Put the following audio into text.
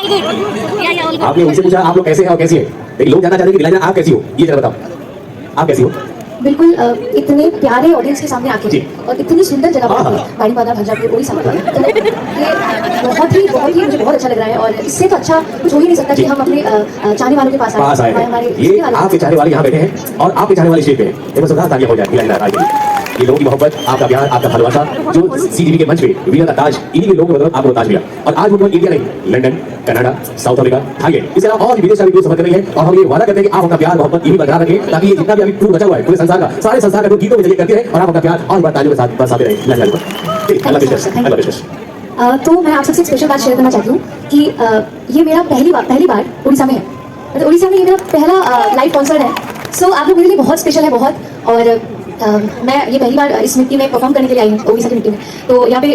आपने उनसे पूछा आप लोग कैसे हैं और कैसी है, लेकिन लोग जानना चाहते हैं कि नीलांजना आप कैसी हो, ये जरा बताओ आप कैसी हो। बिल्कुल इतने प्यारे ऑडियंस के सामने आके और इतनी सुंदर जगह पर बाड़ीपादा भंजापुर उड़ीसा में, तो ये बहुत ही मुझे बहुत अच्छा लग रहा है। और इससे तो अच्छा कुछ हो ही नहीं सकता कि हम अपने चाहने वालों के पास आए। ये आपके चाहने वाले यहाँ बैठे हैं और आपके चाहने वाले स्टेज पे हैं, ये बस उदाहरण तालियां हो जाए नीलांजना के लिए। ये लोगों की मोहब्बत, आपका प्यार, आपका भालोबासा जो CGV के मंच पे वीर का ताज, इन्हीं के लोगों को मतलब आपको ताज मिला। और आज वो इंडिया नहीं, London, Canada, south Africa, Thailand, इसके अलावा और विदेश भी सफर कर रही है। और हम ये वादा करते हैं कि आप अपना प्यार मोहब्बत यही बरकरार रखें, ताकि ये जितना भी अभी टूर बचा हुआ है पूरे संसार का, सारे संसार का गीतों में जरिए करते रहे और आप अपना प्यार और बार तालियों के साथ बरसाते रहे। तो मैं आप सबसे स्पेशल बात शेयर करना चाहती हूँ कि ये मेरा पहली बार उड़ीसा में है। मतलब उड़ीसा में ये मेरा पहला लाइव कॉन्सर्ट है। सो आप लोग मेरे लिए बहुत स्पेशल है, बहुत। और मैं ये पहली बार इस मिट्टी में परफॉर्म करने के लिए आई हूँ, उड़ीसा की मिट्टी में। तो यहाँ पे